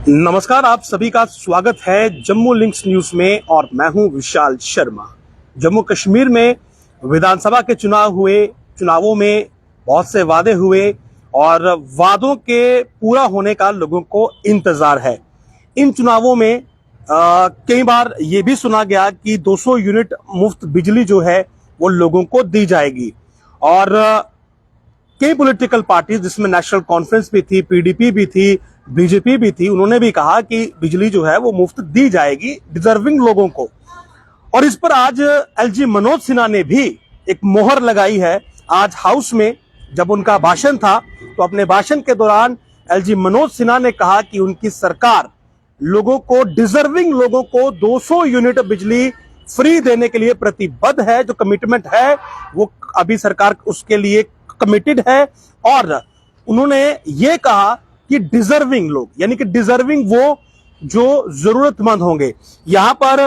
नमस्कार, आप सभी का स्वागत है जम्मू लिंक्स न्यूज में और मैं हूं विशाल शर्मा। जम्मू कश्मीर में विधानसभा के चुनावों में बहुत से वादे हुए और वादों के पूरा होने का लोगों को इंतजार है। इन चुनावों में कई बार ये भी सुना गया कि 200 यूनिट मुफ्त बिजली जो है वो लोगों को दी जाएगी और कई पॉलिटिकल पार्टीज जिसमें नेशनल कॉन्फ्रेंस भी थी, पीडीपी भी थी, बीजेपी भी थी, उन्होंने भी कहा कि बिजली जो है वो मुफ्त दी जाएगी डिजर्विंग लोगों को। और इस पर आज एलजी मनोज सिन्हा ने भी एक मोहर लगाई है। आज हाउस में जब उनका भाषण था तो अपने भाषण के दौरान एलजी मनोज सिन्हा ने कहा कि उनकी सरकार लोगों को, डिजर्विंग लोगों को 200 यूनिट बिजली फ्री देने के लिए प्रतिबद्ध है। जो कमिटमेंट है वो अभी सरकार उसके लिए कमिटेड है। और उन्होंने ये कहा कि डिजर्विंग लोग, यानी कि डिजर्विंग वो जो जरूरतमंद होंगे। यहां पर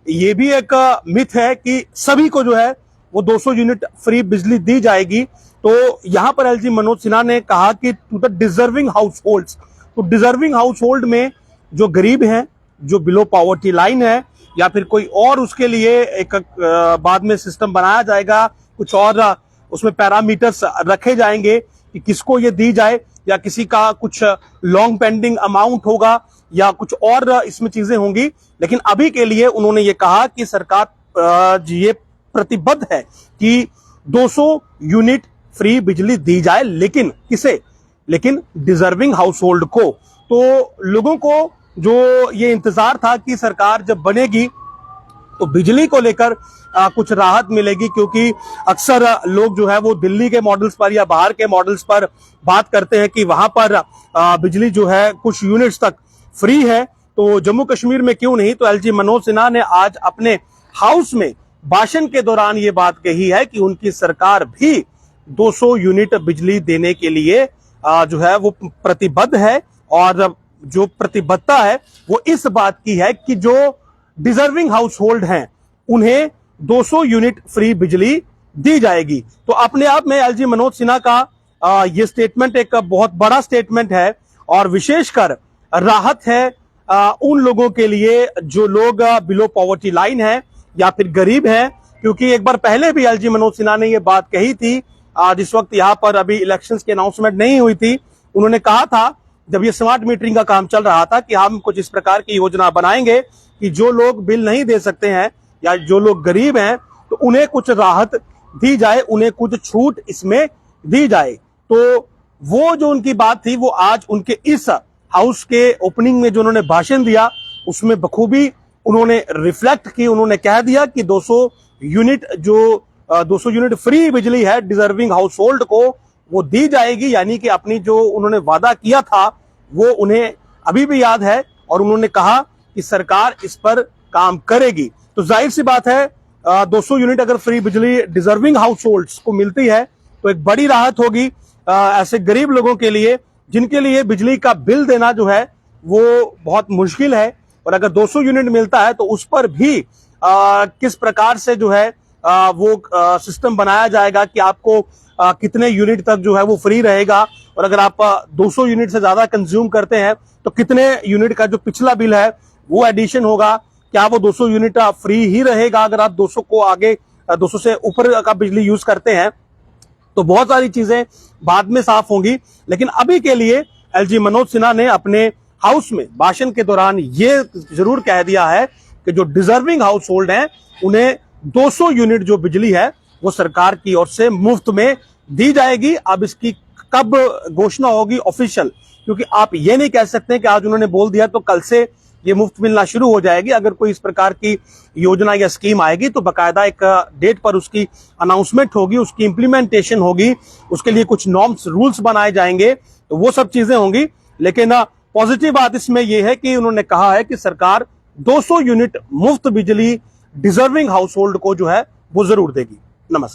यह भी एक मिथ है कि सभी को जो है वो 200 यूनिट फ्री बिजली दी जाएगी। तो यहां पर एलजी मनोज सिन्हा ने कहा कि to the deserving households, तो डिजर्विंग हाउस होल्ड में जो गरीब हैं, जो बिलो पॉवर्टी लाइन है, या फिर कोई और उसके लिए एक बाद में सिस्टम बनाया जाएगा, कुछ और उसमें पैरामीटर्स रखे जाएंगे कि किसको ये दी जाए, या किसी का कुछ लॉन्ग पेंडिंग अमाउंट होगा या कुछ और इसमें चीजें होंगी। लेकिन अभी के लिए उन्होंने ये कहा कि सरकार ये प्रतिबद्ध है कि 200 यूनिट फ्री बिजली दी जाए। लेकिन किसे? लेकिन डिजर्विंग हाउस होल्ड को। तो लोगों को जो ये इंतजार था कि सरकार जब बनेगी तो बिजली को लेकर कुछ राहत मिलेगी, क्योंकि अक्सर लोग जो है वो दिल्ली के मॉडल्स पर या बाहर के मॉडल्स पर बात करते हैं कि वहां पर बिजली जो है कुछ यूनिट्स तक फ्री है, तो जम्मू कश्मीर में क्यों नहीं। तो एलजी मनोज सिन्हा ने आज अपने हाउस में भाषण के दौरान ये बात कही है कि उनकी सरकार भी 200 यूनिट बिजली देने के लिए जो है वो प्रतिबद्ध है। और जो प्रतिबद्धता है वो इस बात की है कि जो डिजर्विंग हाउस होल्ड हैं उन्हें 200 यूनिट फ्री बिजली दी जाएगी। तो अपने आप में एलजी मनोज सिन्हा का ये स्टेटमेंट एक बहुत बड़ा स्टेटमेंट है और विशेषकर राहत है उन लोगों के लिए जो लोग बिलो पॉवर्टी लाइन है या फिर गरीब हैं। क्योंकि एक बार पहले भी एलजी मनोज सिन्हा ने ये बात कही थी, जिस वक्त यहाँ पर अभी इलेक्शंस की अनाउंसमेंट नहीं हुई थी। उन्होंने कहा था जब ये स्मार्ट मीटरिंग का काम चल रहा था कि हम कुछ इस प्रकार की योजना बनाएंगे कि जो लोग बिल नहीं दे सकते हैं या जो लोग गरीब हैं तो उन्हें कुछ राहत दी जाए, उन्हें कुछ छूट इसमें दी जाए। तो वो जो उनकी बात थी वो आज उनके इस हाउस के ओपनिंग में जो उन्होंने भाषण दिया उसमें बखूबी उन्होंने रिफ्लेक्ट की। उन्होंने कह दिया कि 200 यूनिट फ्री बिजली है डिजर्विंग हाउस होल्ड को वो दी जाएगी। यानी कि अपनी जो उन्होंने वादा किया था वो उन्हें अभी भी याद है और उन्होंने कहा कि सरकार इस पर काम करेगी। तो जाहिर सी बात है 200 यूनिट अगर फ्री बिजली डिजर्विंग हाउस होल्ड्स को मिलती है तो एक बड़ी राहत होगी ऐसे गरीब लोगों के लिए जिनके लिए बिजली का बिल देना जो है वो बहुत मुश्किल है। और अगर 200 यूनिट मिलता है तो उस पर भी किस प्रकार से जो है वो सिस्टम बनाया जाएगा कि आपको कितने यूनिट तक जो है वो फ्री रहेगा। और अगर आप 200 यूनिट से ज्यादा कंज्यूम करते हैं तो कितने यूनिट का जो पिछला बिल है वो एडिशन होगा। क्या वो 200 यूनिट फ्री ही रहेगा अगर आप 200 को आगे 200 से ऊपर का बिजली यूज करते हैं? तो बहुत सारी चीजें बाद में साफ होंगी। लेकिन अभी के लिए एलजी मनोज सिन्हा ने अपने हाउस में भाषण के दौरान ये जरूर कह दिया है कि जो डिजर्विंग हाउस होल्ड हैं उन्हें 200 यूनिट जो बिजली है वो सरकार की ओर से मुफ्त में दी जाएगी। अब इसकी कब घोषणा होगी ऑफिशियल, क्योंकि आप ये नहीं कह सकते कि आज उन्होंने बोल दिया तो कल से ये मुफ्त मिलना शुरू हो जाएगी। अगर कोई इस प्रकार की योजना या स्कीम आएगी तो बाकायदा एक डेट पर उसकी अनाउंसमेंट होगी, उसकी इंप्लीमेंटेशन होगी, उसके लिए कुछ नॉर्म्स रूल्स बनाए जाएंगे, तो वो सब चीजें होंगी। लेकिन पॉजिटिव बात इसमें यह है कि उन्होंने कहा है कि सरकार 200 यूनिट मुफ्त बिजली डिजर्विंग हाउस होल्ड को जो है वो जरूर देगी। नमस्कार।